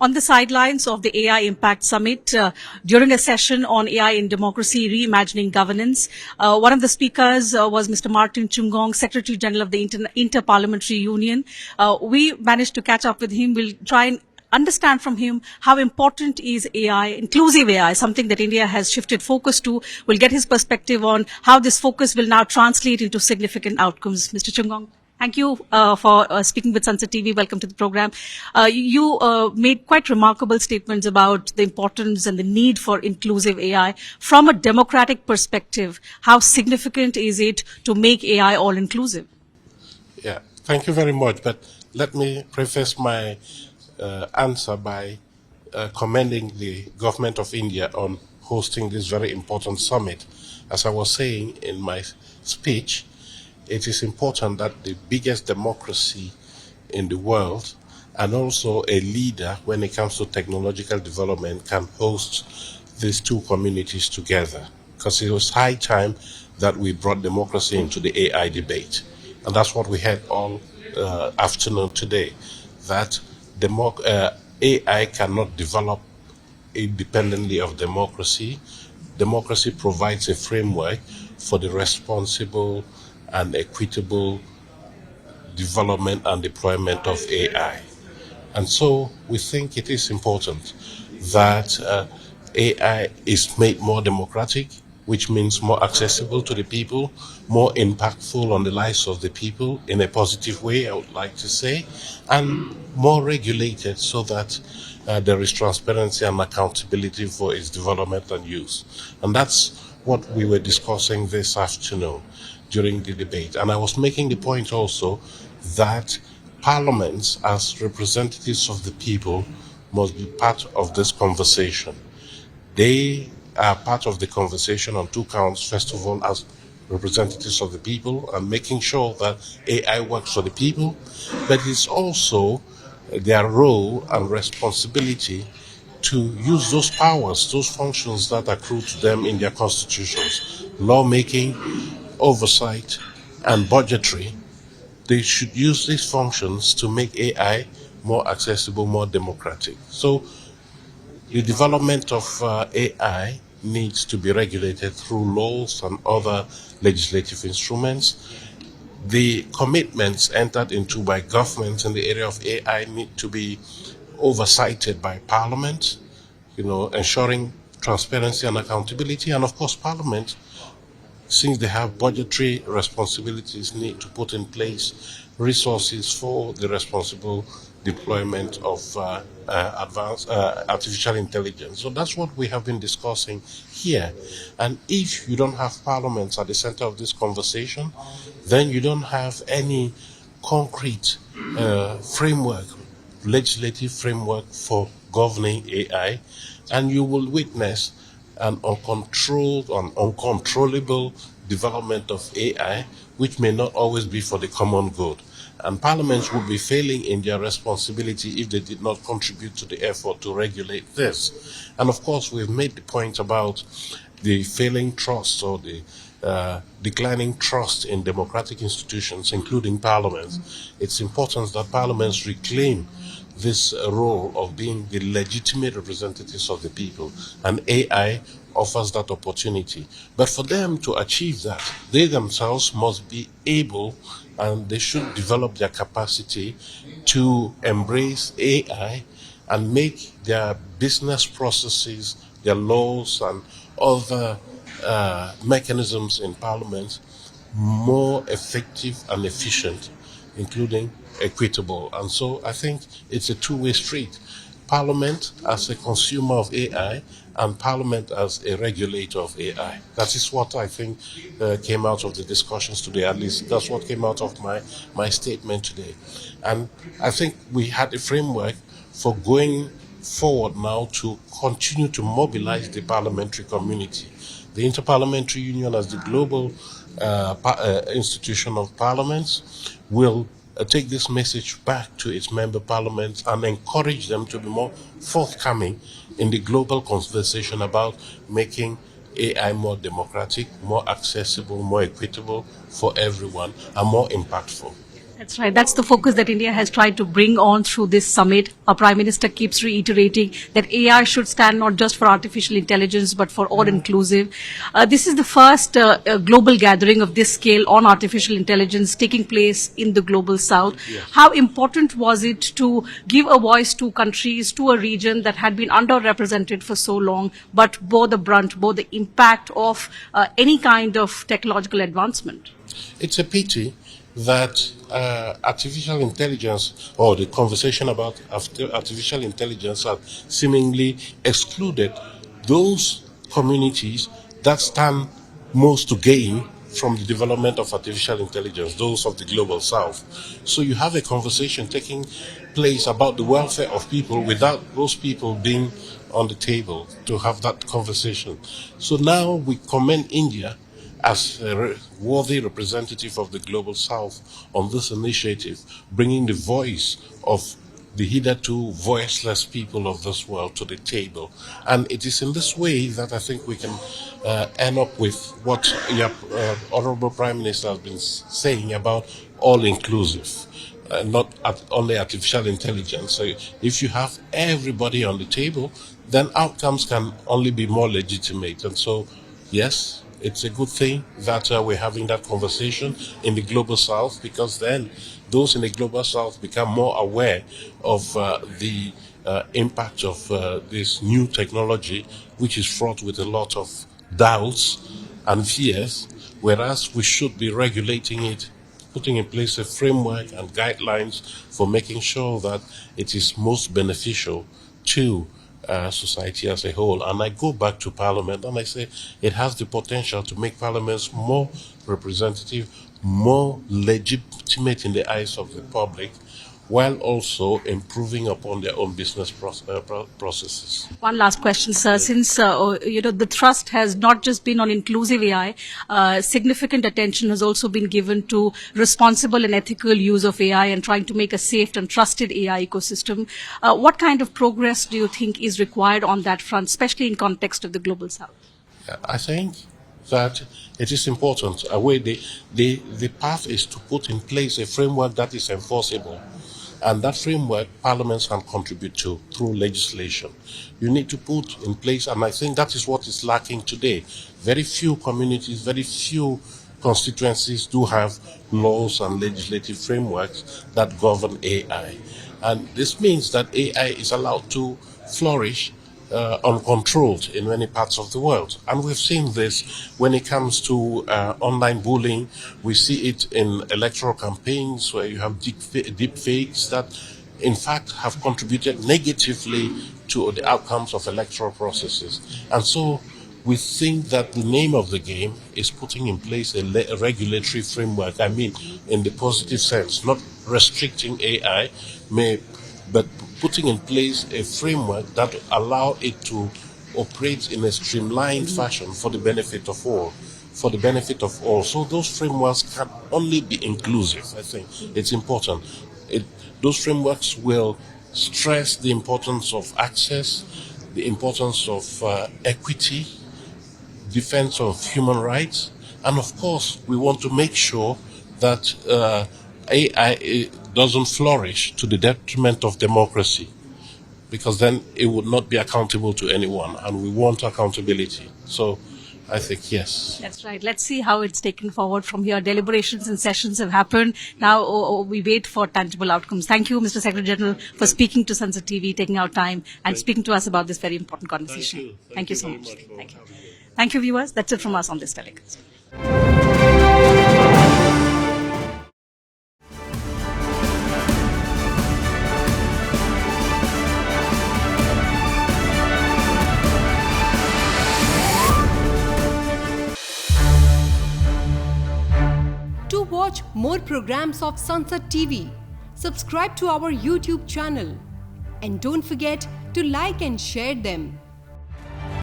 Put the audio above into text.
On the sidelines of the AI Impact Summit, during a session on AI in Democracy, Reimagining Governance, one of the speakers was Mr. Martin Chungong, Secretary General of the Inter-Parliamentary Union. We managed to catch up with him. We'll try and understand from him how important is AI, inclusive AI, something that India has shifted focus to. We'll get his perspective on how this focus will now translate into significant outcomes. Mr. Chungong, thank you for speaking with Sansad TV. Welcome to the program. You made quite remarkable statements about the importance and the need for inclusive AI. From a democratic perspective, how significant is it to make AI all-inclusive? Yeah, thank you very much. But let me preface my answer by commending the government of India on hosting this very important summit. As I was saying in my speech, it is important that the biggest democracy in the world and also a leader when it comes to technological development can host these two communities together, because it was high time that we brought democracy into the AI debate. And that's what we had all afternoon today, that AI cannot develop independently of democracy. Democracy provides a framework for the responsible and equitable development and deployment of AI. And so we think it is important that AI is made more democratic, which means more accessible to the people, more impactful on the lives of the people in a positive way, I would like to say, and more regulated so that there is transparency and accountability for its development and use. And that's what we were discussing this afternoon during the debate. And I was making the point also that parliaments, as representatives of the people, must be part of this conversation. They are part of the conversation on two counts. First of all, as representatives of the people and making sure that AI works for the people, but it's also their role and responsibility to use those powers, those functions that accrue to them in their constitutions, lawmaking, oversight, and budgetary. They should use these functions to make AI more accessible, more democratic. So the development of AI needs to be regulated through laws and other legislative instruments. The commitments entered into by governments in the area of AI need to be oversighted by Parliament, ensuring transparency and accountability. And of course, Parliament, since they have budgetary responsibilities, need to put in place resources for the responsible deployment of advanced artificial intelligence. So that's what we have been discussing here. And if you don't have parliaments at the center of this conversation, then you don't have any concrete framework, legislative framework for governing AI, and you will witness an uncontrolled and uncontrollable development of AI, which may not always be for the common good. And parliaments would be failing in their responsibility if they did not contribute to the effort to regulate this. And of course, we've made the point about the failing trust or the declining trust in democratic institutions, including parliaments. It's important that parliaments reclaim this role of being the legitimate representatives of the people, and AI offers that opportunity. But for them to achieve that, they themselves must be able, and they should develop their capacity to embrace AI and make their business processes, their laws and other mechanisms in parliament more effective and efficient, including equitable. And so I think it's a two-way street. Parliament as a consumer of AI and Parliament as a regulator of AI. That is what I think came out of the discussions today. At least that's what came out of my statement today. And I think we had a framework for going forward now to continue to mobilize the parliamentary community. The Inter-Parliamentary Union, as the global institution of parliaments, will take this message back to its member parliaments and encourage them to be more forthcoming in the global conversation about making AI more democratic, more accessible, more equitable for everyone, and more impactful. That's right. That's the focus that India has tried to bring on through this summit. Our Prime Minister keeps reiterating that AI should stand not just for artificial intelligence, but for all inclusive. This is the first global gathering of this scale on artificial intelligence taking place in the global south. Yes. How important was it to give a voice to countries, to a region that had been underrepresented for so long, but bore the brunt, bore the impact of any kind of technological advancement? It's a pity that artificial intelligence or the conversation about artificial intelligence have seemingly excluded those communities that stand most to gain from the development of artificial intelligence, those of the global south. So you have a conversation taking place about the welfare of people without those people being on the table to have that conversation. So now we commend India as a worthy representative of the global south on this initiative, bringing the voice of the hitherto voiceless people of this world to the table. And it is in this way that I think we can end up with what your Honorable Prime Minister has been saying about all-inclusive. Not only artificial intelligence. So if you have everybody on the table, then outcomes can only be more legitimate. And so, yes, it's a good thing that we're having that conversation in the global south, because then those in the global south become more aware of the impact of this new technology, which is fraught with a lot of doubts and fears, whereas we should be regulating it, putting in place a framework and guidelines for making sure that it is most beneficial to society as a whole. And I go back to Parliament and I say it has the potential to make parliaments more representative, more legitimate in the eyes of the public, while also improving upon their own business processes. One last question, sir. Since the thrust has not just been on inclusive AI, significant attention has also been given to responsible and ethical use of AI and trying to make a safe and trusted AI ecosystem. What kind of progress do you think is required on that front, especially in context of the global south? I think that it is important. The path is to put in place a framework that is enforceable. And that framework, parliaments can contribute to through legislation. You need to put in place, and I think that is what is lacking today. Very few communities, very few constituencies do have laws and legislative frameworks that govern AI. And this means that AI is allowed to flourish uncontrolled in many parts of the world. And we've seen this when it comes to online bullying. We see it in electoral campaigns where you have deep fakes that in fact have contributed negatively to the outcomes of electoral processes. And so we think that the name of the game is putting in place a regulatory framework. I mean, in the positive sense, not restricting AI, but putting in place a framework that will allow it to operate in a streamlined fashion for the benefit of all. For the benefit of all. So those frameworks can only be inclusive. I think it's important. Those frameworks will stress the importance of access, the importance of equity, defense of human rights, and of course, we want to make sure that AI doesn't flourish to the detriment of democracy, because then it would not be accountable to anyone, and we want accountability. So I think yes. That's right. Let's see how it's taken forward from here. Deliberations and sessions have happened. Now we wait for tangible outcomes. Thank you, Mr. Secretary General, for speaking to Sansad TV, taking out time and speaking to us about this very important conversation. Thank you so much. Thank you. Thank you, viewers. That's it from us on this telecast. To watch more programs of Sansad TV, subscribe to our YouTube channel and don't forget to like and share them.